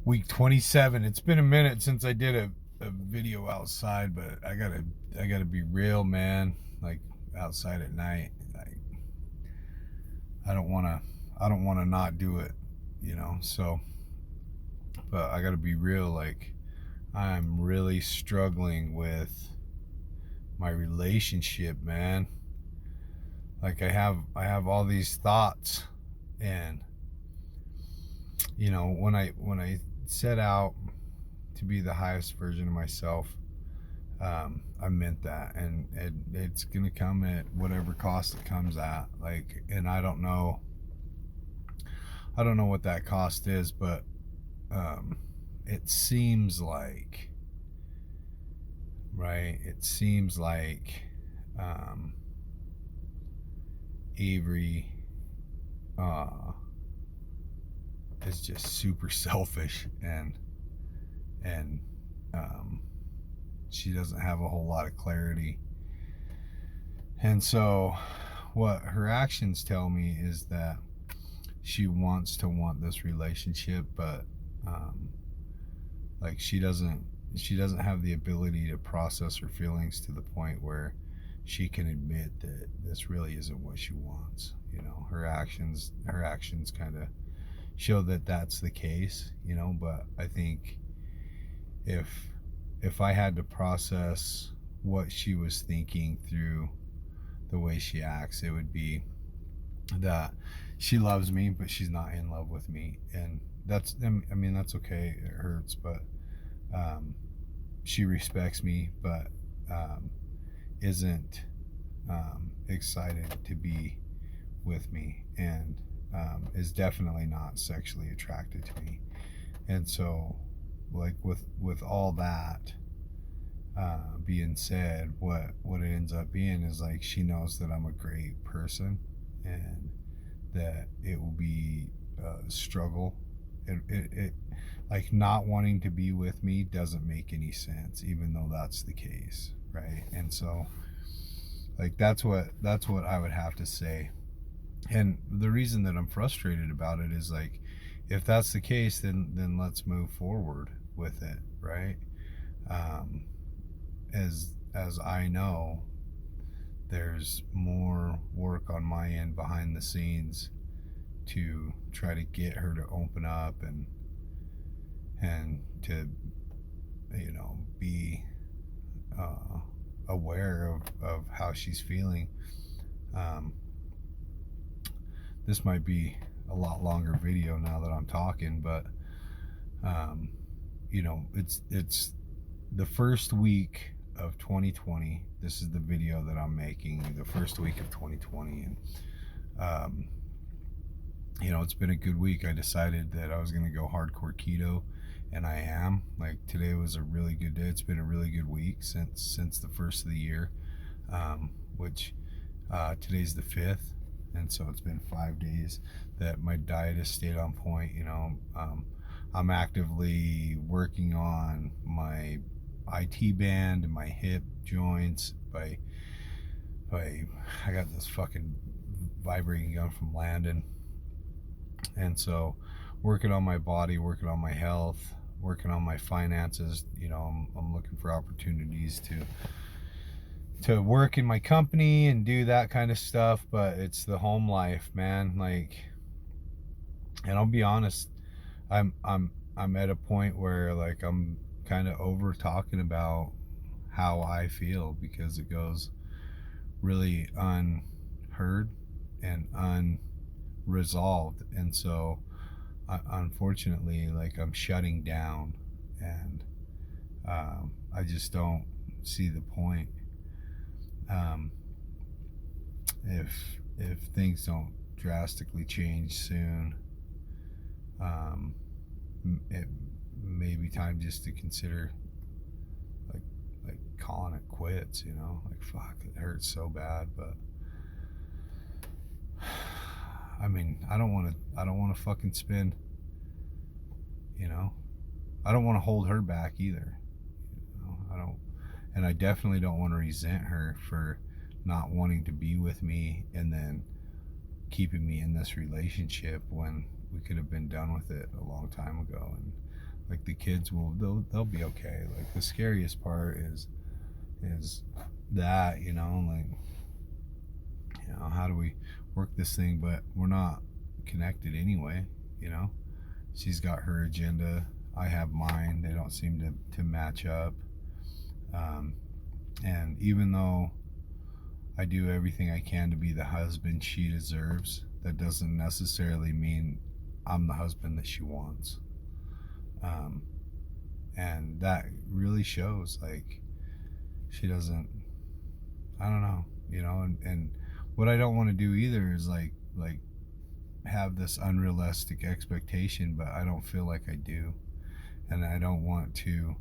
Week 27. It's been a minute since I did a video outside, but I gotta be real, man. Like outside at night, like I don't wanna not do it, you know. So, but I gotta be real. Like I'm really struggling with my relationship, man. Like I have all these thoughts, and when I set out to be the highest version of myself, I meant that, and it's gonna come at whatever cost it comes at. Like, and I don't know what that cost is, but um, it seems like, right? It seems like um, Avery uh, is just super selfish, and um, she doesn't have a whole lot of clarity. And so, what her actions tell me is that she wants to want this relationship, but um, like she doesn't have the ability to process her feelings to the point where she can admit that this really isn't what she wants. Her actions kind of show that that's the case. But I think if if I had to process what she was thinking through the way she acts, it would be that she loves me, but she's not in love with me, and that's okay. It hurts, but um, she respects me, but um, isn't excited to be with me, and is definitely not sexually attracted to me. And so, like with all that being said, what it ends up being is like she knows that I'm a great person, and that it will be a struggle. It like not wanting to be with me doesn't make any sense, even though that's the case, right? And so, like that's what I would have to say. And the reason that I'm frustrated about it is like, if that's the case, then let's move forward with it, right? Um, as I know, there's more work on my end behind the scenes to try to get her to open up, and to be uh, aware of how she's feeling. um, this might be a lot longer video now that I'm talking, but um, it's the first week of 2020. This is the video that I'm making, the first week of 2020, and um, it's been a good week. I decided that I was going to go hardcore keto, and I am. Like, today was a really good day. It's been a really good week since the first of the year, which today's the 5th, and so it's been 5 days that my diet has stayed on point. I'm actively working on my IT band and my hip joints by I got this fucking vibrating gun from Landon. And so, working on my body, working on my health, working on my finances. I'm looking for opportunities to work in my company and do that kind of stuff. But it's the home life, man. Like, and I'll be honest, I'm at a point where, like, I'm kind of over talking about how I feel, because it goes really unheard and unresolved. And so, unfortunately, like, I'm shutting down, and I just don't see the point. um, if things don't drastically change soon, um, it may be time just to consider, like like calling it quits. Like, fuck, it hurts so bad. But I mean, I don't want to fucking spend, you know I don't want to hold her back either. I don't, and I definitely don't want to resent her for not wanting to be with me, and then keeping me in this relationship when we could have been done with it a long time ago. And Like the kids will, they'll be okay. Like the scariest part is that, like, how do we work this thing? But we're not connected anyway. She's got her agenda, I have mine. They don't seem to match up. And even though I do everything I can to be the husband she deserves, that doesn't necessarily mean I'm the husband that she wants. And that really shows. Like, she doesn't, I don't know, and what I don't want to do either is like have this unrealistic expectation, but I don't feel like I do. And I don't want to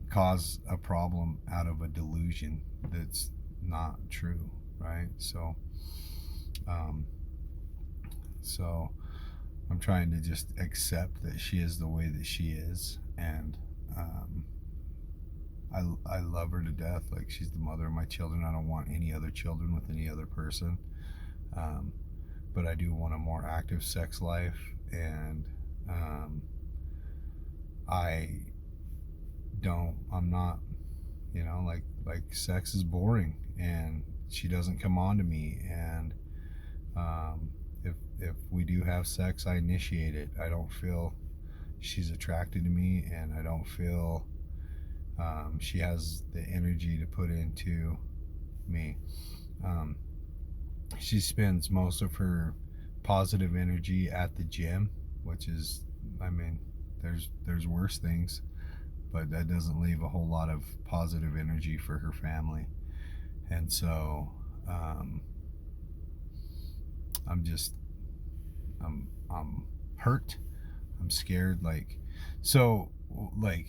cause a problem out of a delusion that's not true, right? So I'm trying to just accept that she is the way that she is, and I love her to death. Like, she's the mother of my children. I don't want any other children with any other person, but I do want a more active sex life, and I'm not, like sex is boring, and she doesn't come on to me, and if we do have sex, I initiate it. I don't feel she's attracted to me, and I don't feel she has the energy to put into me. She spends most of her positive energy at the gym, which is, there's worse things, but that doesn't leave a whole lot of positive energy for her family. And so I'm hurt. I'm scared. Like,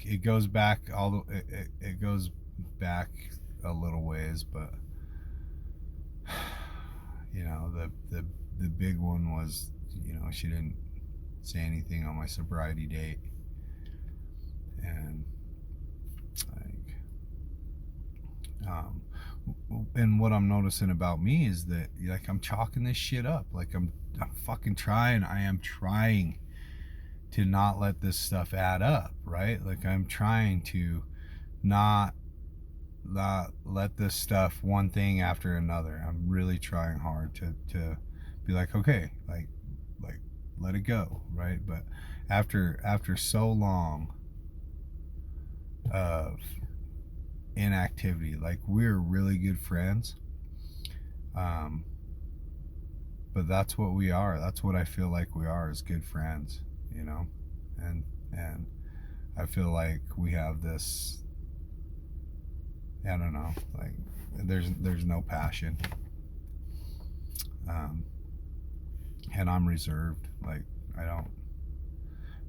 it goes back it goes back a little ways, but the big one was, she didn't say anything on my sobriety date, and and what I'm noticing about me is that, like, I'm chalking this shit up. Like, I'm fucking trying. I am trying to not let this stuff add up, right? Like, I'm trying to not let this stuff, one thing after another. I'm really trying hard to be like, okay, like let it go, right? But after so long of inactivity, like, we're really good friends, but that's what we are. That's what I feel like we are, as good friends, and I feel like we have this, I don't know, like, there's no passion, and I'm reserved. Like,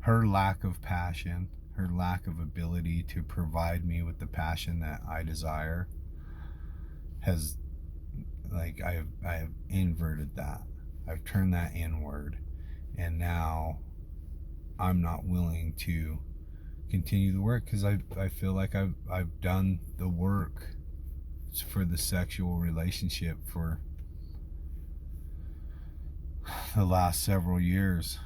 her lack of passion, her lack of ability to provide me with the passion that I desire has, like, I have inverted that. I've turned that inward, and now I'm not willing to continue the work, because I feel like I've done the work for the sexual relationship for the last several years.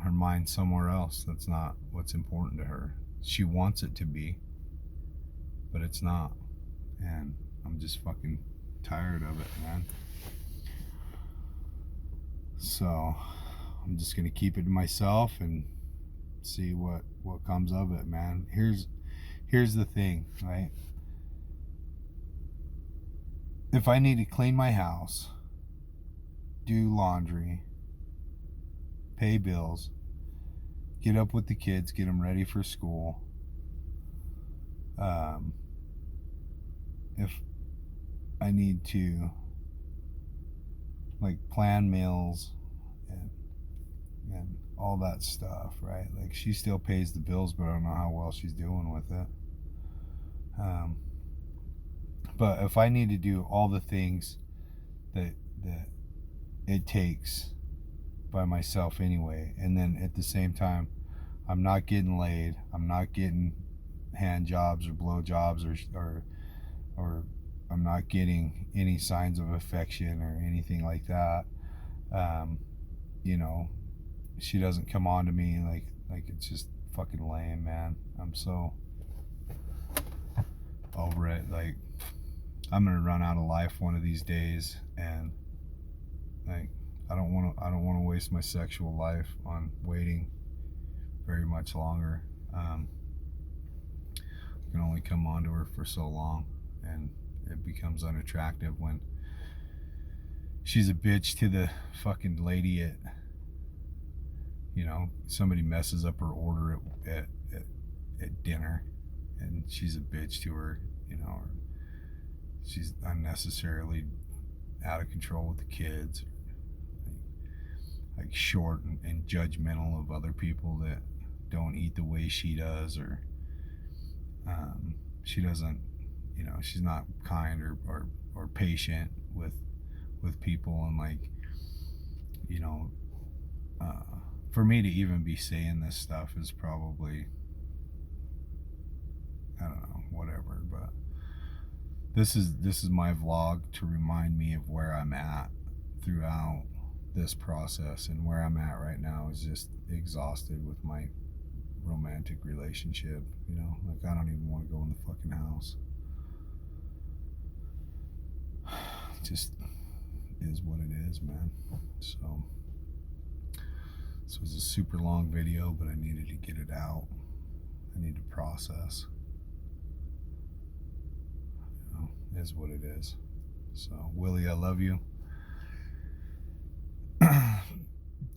Her mind's somewhere else. That's not what's important to her. She wants it to be, but it's not. And I'm just fucking tired of it, man. So I'm just gonna keep it to myself and see what comes of it, man. Here's the thing, right? If I need to clean my house, do laundry, pay bills, get up with the kids, get them ready for school, if I need to, like, plan meals and all that stuff, right? Like, she still pays the bills, but I don't know how well she's doing with it. But if I need to do all the things that it takes by myself anyway, and then at the same time I'm not getting laid, I'm not getting hand jobs or blow jobs, or I'm not getting any signs of affection or anything like that, she doesn't come on to me, like it's just fucking lame, man. I'm so over it. Like, I'm gonna run out of life one of these days, and like, I don't want to waste my sexual life on waiting very much longer. I can only come onto her for so long, and it becomes unattractive when she's a bitch to the fucking lady at, you know, somebody messes up her order at dinner, and she's a bitch to her, you know, or she's unnecessarily out of control with the kids, like short and judgmental of other people that don't eat the way she does, or she doesn't, you know, she's not kind or patient with people. And like, you know, for me to even be saying this stuff is probably, I don't know, whatever. But this is my vlog to remind me of where I'm at throughout this process, and where I'm at right now is just exhausted with my romantic relationship. You know, like, I don't even want to go in the fucking house. It just is what it is, man. So this was a super long video, but I needed to get it out. I need to process. You know, it is what it is. So, Willie, I love you.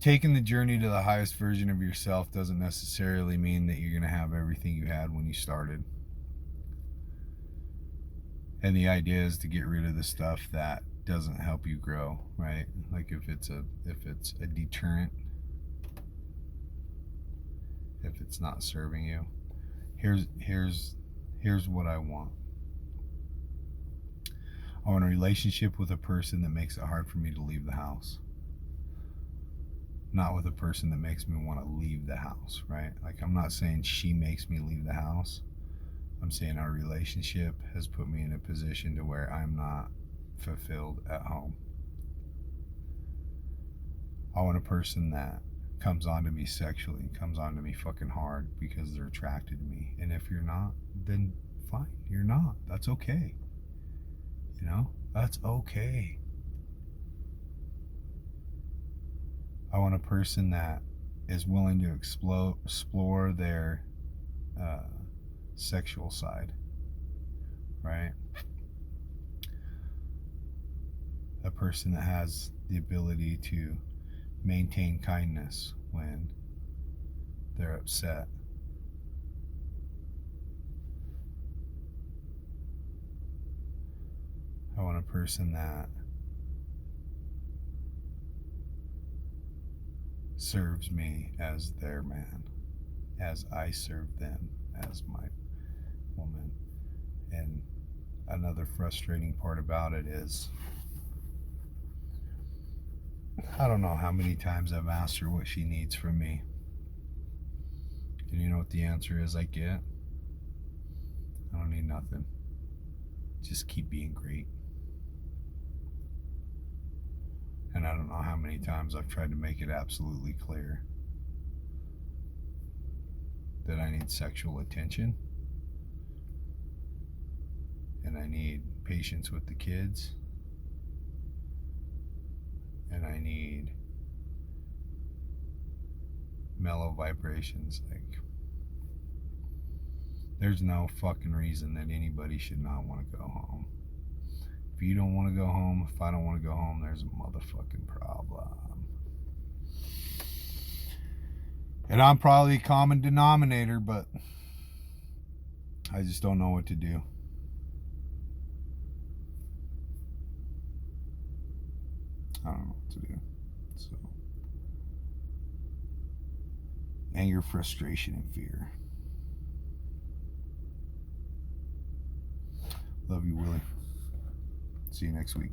Taking the journey to the highest version of yourself doesn't necessarily mean that you're going to have everything you had when you started. And the idea is to get rid of the stuff that doesn't help you grow, right? Like, if it's a deterrent, if it's not serving you, here's what I want. I want a relationship with a person that makes it hard for me to leave the house. Not with a person that makes me want to leave the house, right? Like, I'm not saying she makes me leave the house. I'm saying our relationship has put me in a position to where I'm not fulfilled at home. I want a person that comes on to me sexually, comes on to me fucking hard because they're attracted to me. And if you're not, then fine, you're not. That's okay. You know, that's okay. I want a person that is willing to explore their sexual side, right? A person that has the ability to maintain kindness when they're upset. I want a person that serves me as their man, as I serve them as my woman. And another frustrating part about it is, I don't know how many times I've asked her what she needs from me. And you know what the answer is I get? I don't need nothing. Just keep being great. And I don't know how many times I've tried to make it absolutely clear that I need sexual attention, and I need patience with the kids, and I need mellow vibrations. Like, there's no fucking reason that anybody should not want to go home. If you don't want to go home, if I don't want to go home, there's a motherfucking problem. And I'm probably a common denominator, but I just don't know what to do. I don't know what to do. So, anger, frustration, and fear. Love you, Willie. See you next week.